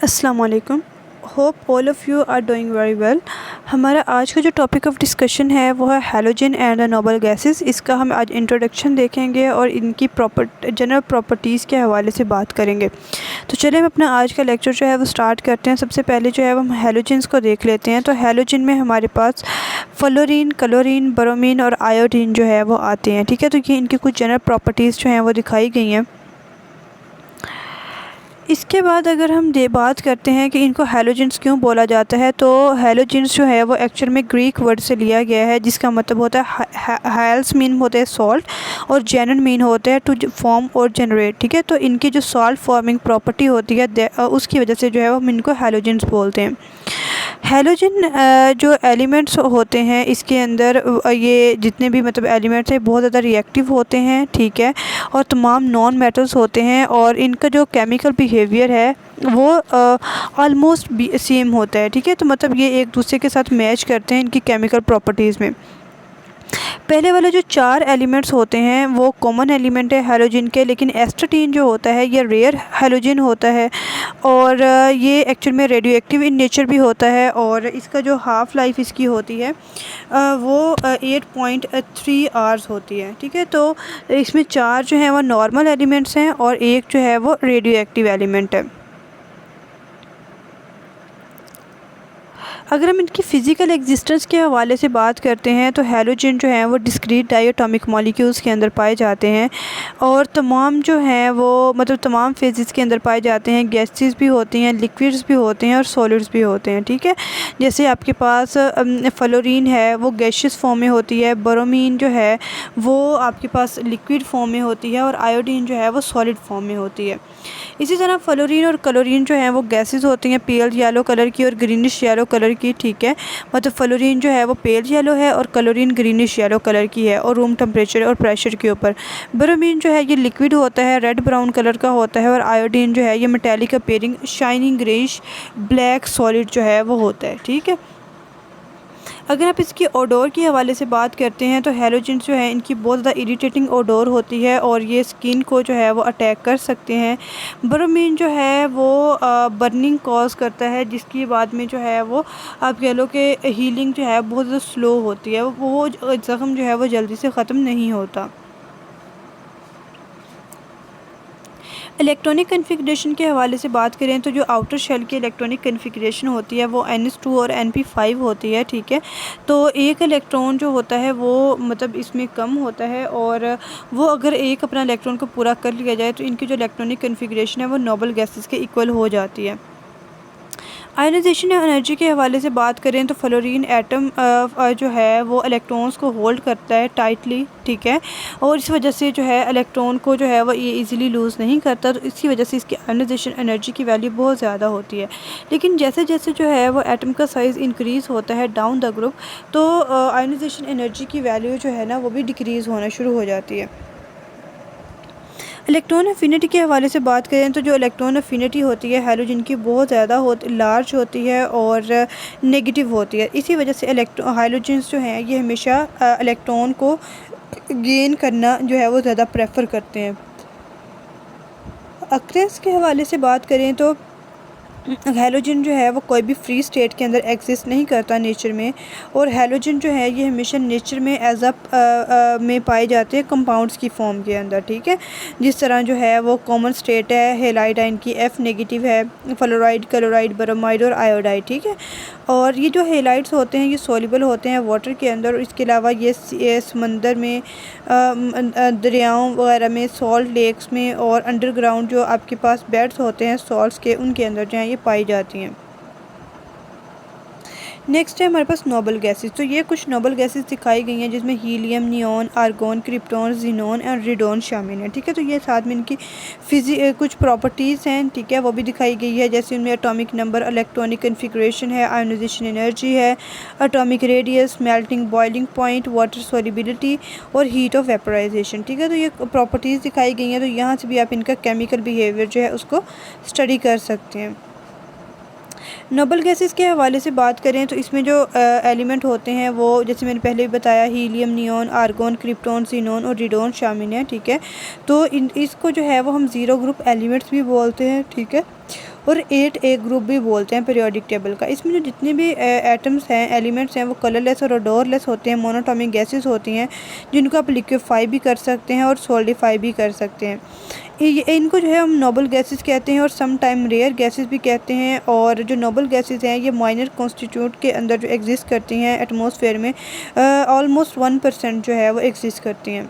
अस्सलाम वालेकुम। Hope all of you are doing very well. हमारा आज का जो टॉपिक ऑफ डिस्कशन है वो है halogen and the noble gases. इसका हम आज इंट्रोडक्शन देखेंगे और इनकी जनरल प्रॉपर्टीज़ के हवाले से बात करेंगे। तो चलिए हम अपना आज का लेक्चर जो है वो स्टार्ट करते हैं। सबसे पहले जो है वो हम हैलोजन्स को देख लेते हैं। तो हैलोजन में हमारे पास फ्लोरीन, क्लोरीन, ब्रोमीन और आयोडीन जो है वो आते हैं। ठीक है, तो ये इनकी कुछ जनरल प्रॉपर्टीज़ जो हैं वो दिखाई गई हैं। इसके बाद अगर हम बात करते हैं कि इनको हैलोजन्स क्यों बोला जाता है, तो हैलोजन्स जो है वो एक्चुअल में ग्रीक वर्ड से लिया गया है, जिसका मतलब होता है हैल्स मीन होते हैं सॉल्ट और जेनन मीन होते हैं टू फॉर्म और जनरेट। ठीक है, तो इनकी जो सॉल्ट फॉर्मिंग प्रॉपर्टी होती है उसकी वजह से जो है वो हम इनको हैलोजन्स बोलते हैं। हैलोजन जो एलिमेंट्स होते हैं इसके अंदर ये जितने भी मतलब एलिमेंट्स हैं बहुत ज़्यादा रिएक्टिव होते हैं। ठीक है, और तमाम नॉन मेटल्स होते हैं और इनका जो केमिकल बिहेवियर है वो ऑलमोस्ट सेम होता है। ठीक है, तो मतलब ये एक दूसरे के साथ मैच करते हैं इनकी केमिकल प्रॉपर्टीज़ में। पहले वाले जो 4 एलिमेंट्स होते हैं वो कॉमन एलिमेंट है हैलोजन के, लेकिन एस्टाटीन जो होता है ये रेयर हैलोजन होता है और ये एक्चुअल में रेडियो एक्टिव इन नेचर भी होता है और इसका जो हाफ़ लाइफ इसकी होती है वो 8.3 आवर्स होती है। ठीक है, तो इसमें 4 जो हैं वो नॉर्मल एलिमेंट्स हैं और एक जो है वो रेडियो एक्टिव एलिमेंट है। अगर हम इनकी फ़िज़िकल एग्जिस्टेंस के हवाले से बात करते हैं तो हैलोजन जो हैं वो डिस्क्रीट डायटोमिक मॉलिक्यूल्स के अंदर पाए जाते हैं और तमाम जो हैं वो मतलब तमाम फेजेस के अंदर पाए जाते हैं। गैसेस भी होती हैं, लिक्विड्स भी होते हैं और सॉलिड्स भी होते हैं। ठीक है, जैसे आपके पास फ्लोरीन है वो गैसियस फॉर्म में होती है, ब्रोमीन जो है वो आपके पास लिक्विड फॉर्म में होती है और आयोडीन जो है वो सॉलिड फॉर्म में होती है। इसी तरह फ्लोरीन और क्लोरीन जो हैं वो गैसेस होती हैं पेल येलो कलर की और ग्रीनिश येलो कलर की। ठीक है, मतलब फ्लोरीन जो है वो पेल येलो है और क्लोरीन ग्रीनिश येलो कलर की है और रूम टेम्परेचर और प्रेशर के ऊपर। ब्रोमीन जो है ये लिक्विड होता है, रेड ब्राउन कलर का होता है और आयोडीन जो है ये metallic appearing shining greyish black solid जो है वो होता है। ठीक है, अगर आप इसकी ओडोर के हवाले से बात करते हैं तो हैलोजन्स जो है इनकी बहुत ज़्यादा इरिटेटिंग ओडोर होती है और ये स्किन को जो है वो अटैक कर सकते हैं। ब्रोमीन जो है वो बर्निंग कॉज करता है, जिसकी बाद में जो है वो आप कह लो कि हीलिंग जो है बहुत ज़्यादा स्लो होती है, वो ज़ख्म जो है वो जल्दी से ख़त्म नहीं होता। इलेक्ट्रॉनिक कन्फिग्रेशन के हवाले से बात करें तो जो आउटर शेल की इलेक्ट्रॉनिक कन्फिग्रेशन होती है वो Ns2 और Np5 होती है। ठीक है, तो एक इलेक्ट्रॉन जो होता है वो मतलब इसमें कम होता है और वो अगर एक अपना इलेक्ट्रॉन को पूरा कर लिया जाए तो इनकी जो इलेक्ट्रॉनिक कन्फिग्रेशन है वो नोबल गैसेस के इक्वल हो जाती है। आयनाइजेशन एनर्जी के हवाले से बात करें तो फ्लोरीन एटम जो है वो इलेक्ट्रॉन्स को होल्ड करता है टाइटली। ठीक है, और इस वजह से जो है इलेक्ट्रॉन को जो है वो ये इजीली लूज़ नहीं करता, तो इसी वजह से इसकी आयनाइजेशन एनर्जी की वैल्यू बहुत ज़्यादा होती है। लेकिन जैसे जैसे जो है वो एटम का साइज़ इंक्रीज़ होता है डाउन द ग्रुप, तो आयनाइजेशन एनर्जी की वैल्यू जो है ना वो भी डिक्रीज़ होना शुरू हो जाती है। इलेक्ट्रॉन अफिनिटी के हवाले से बात करें तो जो इलेक्ट्रॉन अफिनिटी होती है हैलोजन की बहुत ज़्यादा लार्ज होती है और नेगेटिव होती है। इसी वजह से हैलोजन्स जो हैं ये हमेशा इलेक्ट्रॉन को गेन करना जो है वो ज़्यादा प्रेफर करते हैं। अक्रेंस के हवाले से बात करें तो हैलोजन जो है वो कोई भी फ्री स्टेट के अंदर एग्जिस्ट नहीं करता नेचर में, और हैलोजन जो है ये हमेशा नेचर में एज अ में पाए जाते हैं कंपाउंड्स की फॉर्म के अंदर। ठीक है, जिस तरह जो है वो कॉमन स्टेट है हेलाइड आयन की F नेगेटिव है, फ्लोराइड, क्लोराइड, ब्रोमाइड और आयोडाइड। ठीक है, और ये जो हेलाइड्स होते हैं ये सोल्यूबल होते हैं वाटर के अंदर और इसके अलावा ये समंदर में दरियाओं वगैरह में, सॉल्ट लेक्स में और अंडरग्राउंड जो आपके पास बेड्स होते हैं सॉल्ट्स के उनके अंदर जो हैं ये पाई जाती हैं। नेक्स्ट है हमारे पास नोबल गैसेस। तो ये कुछ नोबल गैसेस दिखाई गई हैं जिसमें helium, neon, argon, krypton, xenon और रेडोन शामिल हैं। ठीक है, तो ये साथ में इनकी कुछ प्रॉपर्टीज़ हैं। ठीक है, वो भी दिखाई गई है, जैसे उनमें एटॉमिक नंबर, इलेक्ट्रॉनिक कन्फिग्रेशन है, आयोनाइजेशन एनर्जी है, atomic radius, melting boiling point, water solubility और हीट ऑफ वेपराइजेशन। ठीक है, तो ये प्रॉपर्टीज़ दिखाई गई हैं, तो यहाँ से भी आप इनका केमिकल बिहेवियर जो है उसको स्टडी कर सकते हैं। नोबल गैसेस के हवाले से बात करें तो इसमें जो एलिमेंट होते हैं वो जैसे मैंने पहले भी बताया helium, neon, argon, krypton, xenon और रेडोन शामिल हैं। ठीक है, तो इसको जो है वो हम ज़ीरो ग्रुप एलिमेंट्स भी बोलते हैं। ठीक है, और 8A ग्रुप भी बोलते हैं पीरियोडिक टेबल का। इसमें जो जितने भी एटम्स हैं, एलिमेंट्स हैं, वो कलरलेस और ओडोरलेस होते हैं, मोनोटॉमिक गैसेस होती हैं, जिनको आप लिक्विफाई भी कर सकते हैं और सॉलिडिफाई भी कर सकते हैं। इनको जो है हम नोबल गैसेस कहते हैं और सम टाइम रेयर गैसेस भी कहते हैं। और जो नोबल गैसेस हैं ये माइनर कॉन्स्टिट्यूट के अंदर जो एग्जिस्ट करती हैं एटमॉस्फेयर में, ऑलमोस्ट 1% जो है वो एग्जिस्ट करती हैं।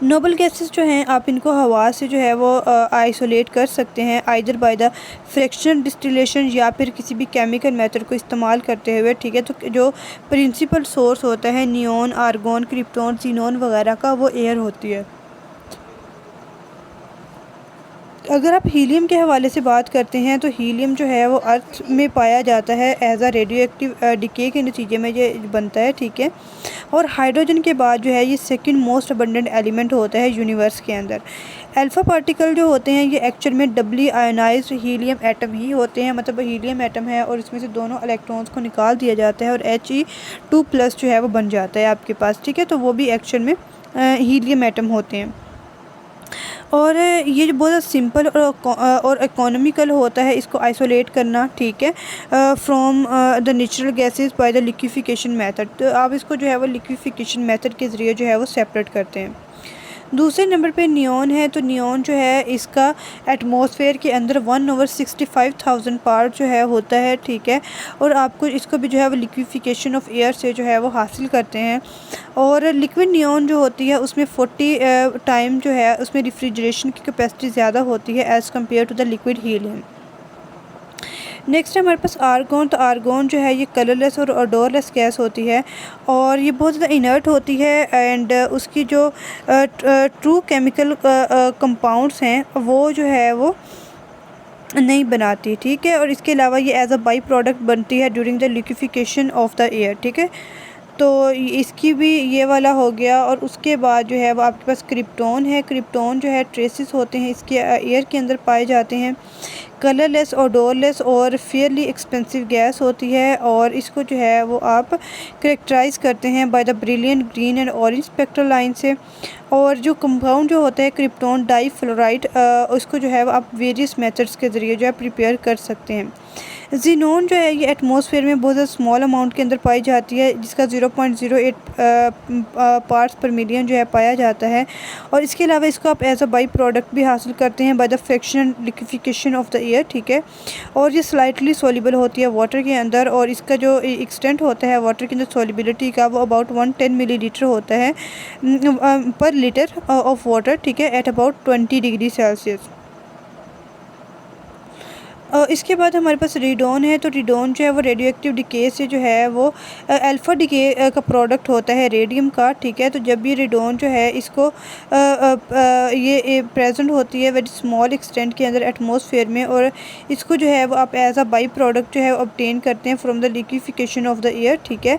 नोबल गैसेस जो हैं आप इनको हवा से जो है वो आइसोलेट कर सकते हैं, either by the fractional distillation या फिर किसी भी केमिकल मेथड को इस्तेमाल करते हुए, ठीक है। तो जो प्रिंसिपल सोर्स होता है नियॉन, आर्गोन, क्रिप्टॉन, जीनोन वगैरह का, वो एयर होती है। अगर आप हीलियम के हवाले से बात करते हैं तो हीलियम जो है वो अर्थ में पाया जाता है एज आ रेडियो एक्टिव डिके के नतीजे में ये बनता है, ठीक है। और हाइड्रोजन के बाद जो है ये सेकंड मोस्ट अबंडेंट एलिमेंट होता है यूनिवर्स के अंदर। अल्फ़ा पार्टिकल जो होते हैं ये एक्चुअल में डबली आयोनाइज्ड हीलियम एटम ही होते हैं, मतलब हीलियम एटम है और इसमें से दोनों इलेक्ट्रॉन्स को निकाल दिया जाता है और He2+ जो है वो बन जाता है आपके पास, ठीक है। तो वो भी एक्चुअल में हीलियम एटम होते हैं। और ये जो बहुत सिंपल और इकोनॉमिकल होता है इसको आइसोलेट करना, ठीक है, from the natural gases by the liquefaction method. तो आप इसको जो है वो लिक्विफिकेशन मेथड के ज़रिए जो है वो सेपरेट करते हैं। दूसरे नंबर पे नियॉन है। तो नियॉन जो है इसका एटमॉस्फेयर के अंदर 1/65,000 पार्ट जो है होता है, ठीक है। और आपको इसको भी जो है वो लिक्विफिकेशन ऑफ एयर से जो है वो हासिल करते हैं। और लिक्विड नियॉन जो होती है उसमें 40 टाइम जो है उसमें रेफ्रिजरेशन की कैपेसिटी ज़्यादा होती है as compared to the liquid helium. Next है हमारे पास आर्गोन। तो आर्गोन जो है ये कलरलेस और ओडोरलेस गैस होती है और ये बहुत ज़्यादा इनर्ट होती है एंड उसकी जो ट्रू केमिकल कंपाउंड्स हैं वो जो है वो नहीं बनाती, ठीक है। और इसके अलावा ये एज अ बाई प्रोडक्ट बनती है during the liquefaction of the air, ठीक है। तो इसकी भी ये वाला हो गया। और उसके बाद जो है वो आपके पास क्रिप्टॉन है। क्रिप्टॉन जो है ट्रेसेस होते हैं इसके एयर के अंदर पाए जाते हैं, कलरलेस, ओडोरलेस और फेयरली एक्सपेंसिव गैस होती है। और इसको जो है वो आप करेक्टराइज़ करते हैं by the brilliant green and orange spectral line से। और जो कंपाउंड जो होता है क्रिप्टॉन डाईफ्लोराइड, उसको जो है वो आप वेरियस मेथड्स के ज़रिए जो है प्रिपेयर कर सकते हैं। जीनोन जो है ये एटमॉस्फेयर में बहुत ज़्यादा स्मॉल अमाउंट के अंदर पाई जाती है, जिसका 0.08 पार्ट्स पर मिलियन जो है पाया जाता है। और इसके अलावा इसको आप एज अ बाई प्रोडक्ट भी हासिल करते हैं by the fractional liquefaction of the air, ठीक है। और ये स्लाइटली सोल्यूबल होती है वाटर के अंदर और इसका जो एक्सटेंट होता है वाटर के अंदर सोल्यूबिलिटी का वो अबाउट 110 मिलीलीटर होता है पर लीटर ऑफ वाटर, ठीक है, एट अबाउट 20 डिग्री सेल्सियस। इसके बाद हमारे पास रेडॉन है। तो रेडॉन जो है वो रेडियो एक्टिव डिके से जो है वो अल्फ़ा डिके का प्रोडक्ट होता है रेडियम का, ठीक है। तो जब ये रेडॉन जो है इसको ये प्रेजेंट होती है वेरी स्मॉल एक्सटेंट के अंदर एटमॉस्फेयर में और इसको जो है वो आप एज अ बाई प्रोडक्ट जो है ऑब्टेन करते हैं from the liquefaction of the air, ठीक है।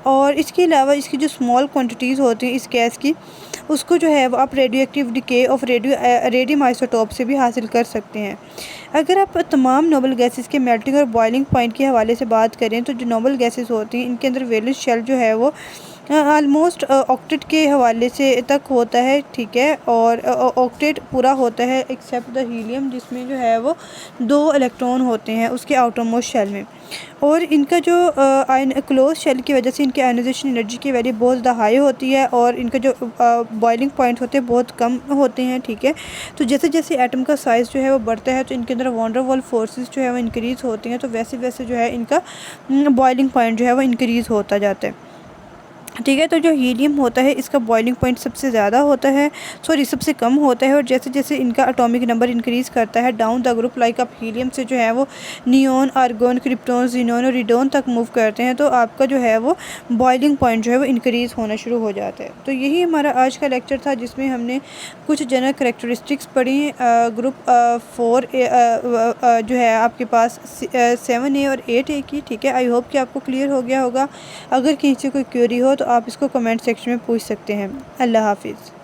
और इसके अलावा इसकी जो स्मॉल क्वान्टिटीज़ होती हैं इस गैस की, उसको जो है वो आप radio active decay of radium isotope से भी हासिल कर सकते हैं। अगर आप तमाम नोबल गैसेस के मेल्टिंग और बॉइलिंग पॉइंट के हवाले से बात करें तो जो नोबल गैसेस होती हैं इनके अंदर वैलेंस शेल जो है वो ऑलमोस्ट ऑक्टेट के हवाले से तक होता है, ठीक है। और ऑक्टेट पूरा होता है एक्सेप्ट द हीलियम, जिसमें जो है वो 2 इलेक्ट्रॉन होते हैं उसके आउटरमोस्ट शेल में। और इनका जो क्लोज शेल की वजह से इनके आयनाइजेशन एनर्जी की वैल्यू बहुत ज़्यादा हाई होती है और इनका जो बॉइलिंग पॉइंट होते हैं बहुत कम होते हैं, ठीक है। तो जैसे जैसे एटम का साइज़ जो है वो बढ़ता है तो इनके अंदर वॉन वाल फोर्सेस जो है वो इंक्रीज़ होती हैं, तो वैसे वैसे जो है इनका बॉइलिंग पॉइंट जो है वो इंक्रीज़ होता जाता है, ठीक है। तो जो हीलियम होता है इसका बॉइलिंग पॉइंट सबसे ज़्यादा होता है, सॉरी सबसे कम होता है। और जैसे जैसे इनका एटॉमिक नंबर इंक्रीज़ करता है डाउन द ग्रुप लाइक आप हीलियम से जो है वो नियॉन, आर्गोन, क्रिप्टॉन, जीनोन और रेडॉन तक मूव करते हैं तो आपका जो है वो बॉइलिंग पॉइंट जो है वो इंक्रीज़ होना शुरू हो जाता है। तो यही हमारा आज का लेक्चर था जिसमें हमने कुछ जनरल करेक्टरिस्टिक्स पढ़ी ग्रुप 4 जो है आपके पास 7A और 8A की, ठीक है। आई होप कि आपको क्लियर हो गया होगा। अगर किसी कोई क्वेरी हो तो आप इसको कमेंट सेक्शन में पूछ सकते हैं। अल्लाह हाफिज़।